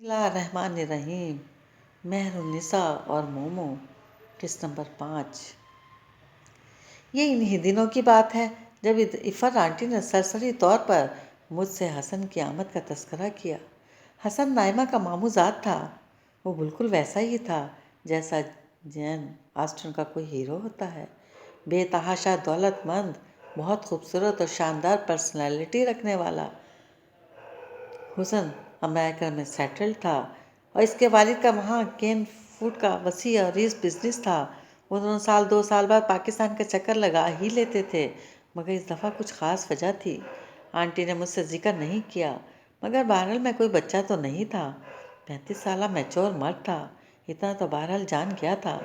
بسم اللہ الرحمن الرحیم۔ مہر النساء اور مومو، قسط نمبر 5۔ یہ انہی دنوں کی بات ہے جب عفت آنٹی نے سرسری طور پر مجھ سے حسن کی آمد کا تذکرہ کیا۔ حسن نائمہ کا ماموں زاد تھا۔ وہ بالکل ویسا ہی تھا جیسا جین آسٹن کا کوئی ہیرو ہوتا ہے، بے تحاشا دولت مند، بہت خوبصورت اور شاندار پرسنالٹی رکھنے والا۔ حسن امریکہ میں سیٹل تھا اور اس کے والد کا وہاں کین فوڈ کا وسیع اور ریچ بزنس تھا۔ وہ دونوں سال 2 سال بعد پاکستان کا چکر لگا ہی لیتے تھے، مگر اس دفعہ کچھ خاص وجہ تھی۔ آنٹی نے مجھ سے ذکر نہیں کیا، مگر بہرحال میں کوئی بچہ تو نہیں تھا، 35 سالہ میچور مرد تھا۔ اتنا تو بہرحال جان گیا تھا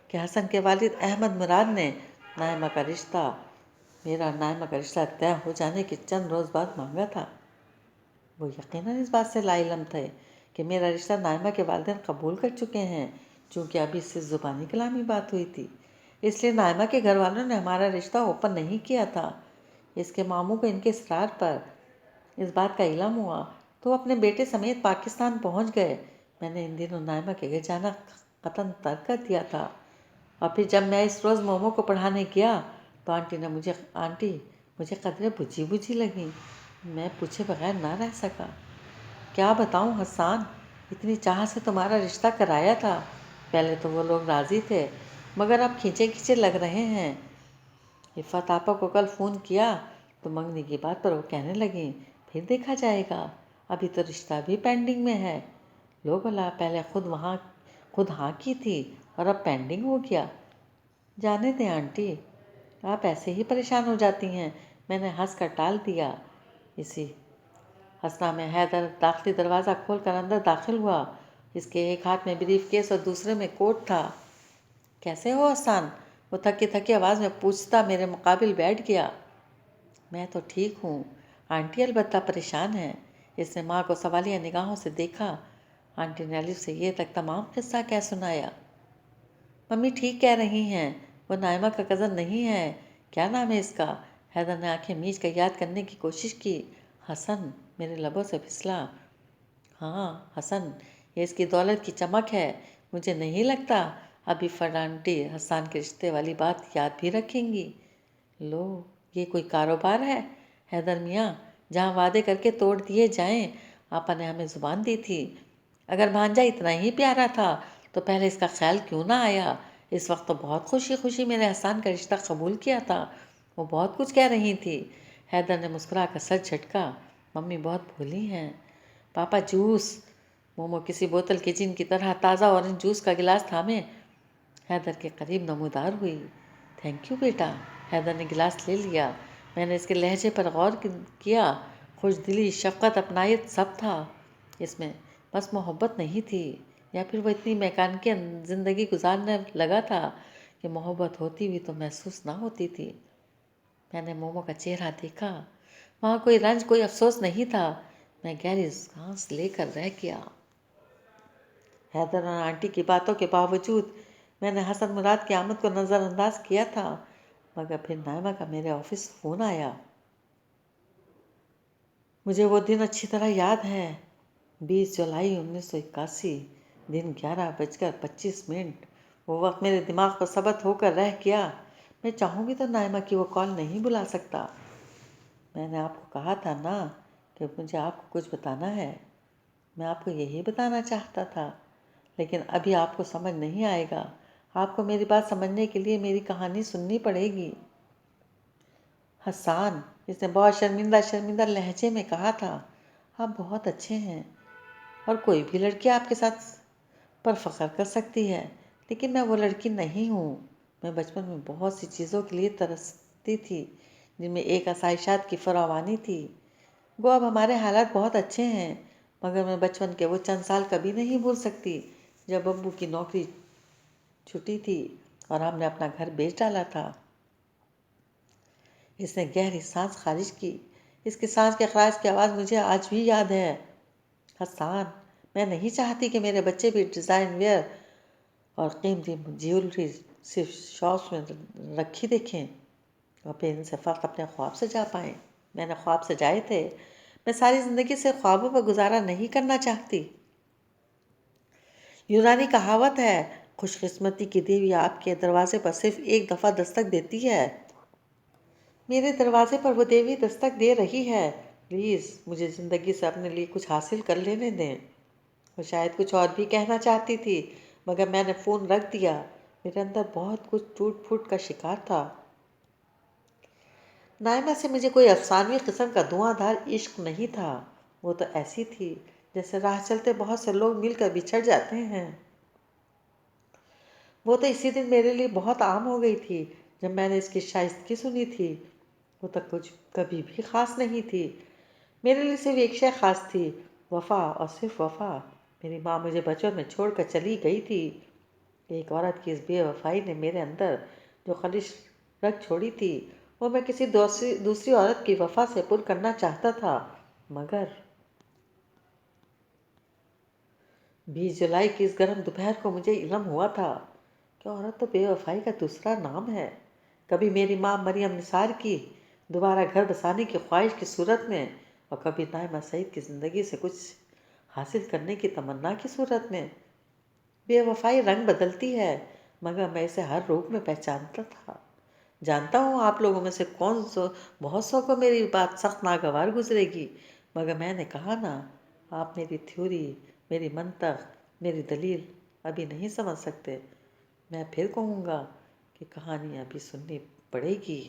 کہ حسن کے والد احمد مراد نے میرا اور نائمہ کا رشتہ طے ہو جانے کے چند روز بعد مانگا تھا۔ وہ یقیناً اس بات سے لا علم تھے کہ میرا رشتہ نائمہ کے والدین قبول کر چکے ہیں، چونکہ ابھی صرف زبانی کلامی بات ہوئی تھی، اس لیے نائمہ کے گھر والوں نے ہمارا رشتہ اوپن نہیں کیا تھا۔ اس کے ماموں کو ان کے اصرار پر اس بات کا علم ہوا تو وہ اپنے بیٹے سمیت پاکستان پہنچ گئے۔ میں نے ان دنوں نائمہ کے گھر جانا قطعاً ترک کر دیا تھا، اور پھر جب میں اس روز مومو کو پڑھانے گیا تو آنٹی مجھے قدرے بجھی بجھی لگیں۔ میں پوچھے بغیر نہ رہ سکا۔ کیا بتاؤں حسان، اتنی چاہ سے تمہارا رشتہ کرایا تھا۔ پہلے تو وہ لوگ راضی تھے، مگر اب کھینچے کھینچے لگ رہے ہیں۔ عفت آپا کو کل فون کیا تو منگنی کی بات پر وہ کہنے لگیں پھر دیکھا جائے گا، ابھی تو رشتہ بھی پینڈنگ میں ہے۔ لو بھلا، پہلے خود ہاں کی تھی اور اب پینڈنگ ہو گیا۔ جانے دیں آنٹی، آپ ایسے ہی پریشان ہو جاتی ہیں، میں نے ہنس کر ٹال دیا۔ اسی ہنسنا میں حیدر داخلی دروازہ کھول کر اندر داخل ہوا۔ اس کے ایک ہاتھ میں بریف کیس اور دوسرے میں کوٹ تھا۔ کیسے ہو حسان؟ وہ تھکی تھکی آواز میں پوچھتا میرے مقابل بیٹھ گیا۔ میں تو ٹھیک ہوں آنٹی، البتہ پریشان ہے۔ اس نے ماں کو سوالیہ نگاہوں سے دیکھا۔ آنٹی نے الف سے یہ تک تمام قصہ کہہ سنایا۔ ممی ٹھیک کہہ رہی ہیں، وہ نائمہ کا کزن نہیں ہے۔ کیا نام ہے اس کا؟ حیدر نے آنکھیں میچ کر یاد کرنے کی کوشش کی۔ حسن، میرے لبوں سے پھسلا۔ ہاں حسن، یہ اس کی دولت کی چمک ہے۔ مجھے نہیں لگتا ابھی فڈ آنٹی حسان کے رشتے والی بات یاد بھی رکھیں گی۔ لو، یہ کوئی کاروبار ہے حیدر میاں جہاں وعدے کر کے توڑ دیے جائیں؟ آپا نے ہمیں زبان دی تھی۔ اگر بھانجا اتنا ہی پیارا تھا تو پہلے اس کا خیال کیوں نہ آیا؟ اس وقت تو بہت خوشی خوشی میرے حسان کا رشتہ قبول کیا تھا۔ وہ بہت کچھ کہہ رہی تھی۔ حیدر نے مسکرا کر سر جھٹکا۔ ممی بہت بھولی ہیں۔ پاپا جوس؟ مومو کسی بوتل کی جن کی طرح تازہ اورنج جوس کا گلاس تھامے حیدر کے قریب نمودار ہوئی۔ تھینک یو بیٹا۔ حیدر نے گلاس لے لیا۔ میں نے اس کے لہجے پر غور کیا۔ خوش دلی، شفقت، اپنائیت سب تھا اس میں، بس محبت نہیں تھی، یا پھر وہ اتنی میکانکی زندگی گزارنے لگا تھا کہ محبت ہوتی بھی تو محسوس نہ ہوتی تھی۔ میں نے مومو کا چہرہ دیکھا، وہاں کوئی رنج، کوئی افسوس نہیں تھا۔ میں گہری سانس لے کر رہ گیا۔ حیدر اور آنٹی کی باتوں کے باوجود میں نے حسن مراد کی آمد کو نظر انداز کیا تھا، مگر پھر نائمہ کا میرے آفس فون آیا۔ مجھے وہ دن اچھی طرح یاد ہے، 20 جولائی 1981، دن 11:25۔ وہ وقت میرے دماغ پر ثبت ہو کر رہ گیا۔ میں چاہوں بھی تو نائمہ کی وہ کال نہیں بلا سکتا۔ میں نے آپ کو کہا تھا نا کہ مجھے آپ کو کچھ بتانا ہے۔ میں آپ کو یہی بتانا چاہتا تھا، لیکن ابھی آپ کو سمجھ نہیں آئے گا۔ آپ کو میری بات سمجھنے کے لیے میری کہانی سننی پڑے گی۔ حسان، اس نے بہت شرمندہ لہجے میں کہا تھا، آپ بہت اچھے ہیں اور کوئی بھی لڑکی آپ کے ساتھ پر فخر کر سکتی ہے، لیکن میں وہ لڑکی نہیں ہوں۔ میں بچپن میں بہت سی چیزوں کے لیے ترستی تھی، جن میں ایک آسائشات کی فراوانی تھی۔ گو اب ہمارے حالات بہت اچھے ہیں، مگر میں بچپن کے وہ چند سال کبھی نہیں بھول سکتی جب ابو کی نوکری چھٹی تھی اور ہم نے اپنا گھر بیچ ڈالا تھا۔ اس نے گہری سانس خارج کی۔ اس کی سانس کے اخراج کی آواز مجھے آج بھی یاد ہے۔ حسان، میں نہیں چاہتی کہ میرے بچے بھی ڈیزائن ویئر اور قیمتی جیولری صرف شاپس میں رکھی دیکھیں اور پھر ان سے فقط اپنے خواب سجا پائیں۔ میں نے خواب سجائے تھے، میں ساری زندگی سے خوابوں پر گزارا نہیں کرنا چاہتی۔ یونانی کہاوت ہے، خوش قسمتی کی دیوی آپ کے دروازے پر صرف ایک دفعہ دستک دیتی ہے۔ میرے دروازے پر وہ دیوی دستک دے رہی ہے۔ پلیز مجھے زندگی سے اپنے لیے کچھ حاصل کر لینے دیں۔ وہ شاید کچھ اور بھی کہنا چاہتی تھی، مگر میں نے فون رکھ دیا۔ میرے اندر بہت کچھ ٹوٹ پھوٹ کا شکار تھا۔ نائمہ سے مجھے کوئی افسانوی قسم کا دھواں دھار عشق نہیں تھا۔ وہ تو ایسی تھی جیسے راہ چلتے بہت سے لوگ مل کر بچھڑ جاتے ہیں۔ وہ تو اسی دن میرے لیے بہت عام ہو گئی تھی جب میں نے اس کی شائستگی سنی تھی۔ وہ تو کچھ کبھی بھی خاص نہیں تھی۔ میرے لیے صرف ایک شے خاص تھی، وفا اور صرف وفا۔ میری ماں مجھے بچپن میں چھوڑ کر چلی گئی تھی۔ ایک عورت کی اس بے وفائی نے میرے اندر جو خلش رکھ چھوڑی تھی، وہ میں کسی دوسری عورت کی وفا سے پر کرنا چاہتا تھا، مگر 20 جولائی کی اس گرم دوپہر کو مجھے علم ہوا تھا کہ عورت تو بے وفائی کا دوسرا نام ہے۔ کبھی میری ماں مریم نثار کی دوبارہ گھر بسانے کی خواہش کی صورت میں، اور کبھی نائمہ سعید کی زندگی سے کچھ حاصل کرنے کی تمنا کی صورت میں۔ بے وفائی رنگ بدلتی ہے، مگر میں اسے ہر روپ میں پہچانتا تھا۔ جانتا ہوں آپ لوگوں میں سے بہت سو کو میری بات سخت ناگوار گزرے گی، مگر میں نے کہا نا، آپ میری تھیوری، میری منطق، میری دلیل ابھی نہیں سمجھ سکتے۔ میں پھر کہوں گا کہ کہانی ابھی سننی پڑے گی۔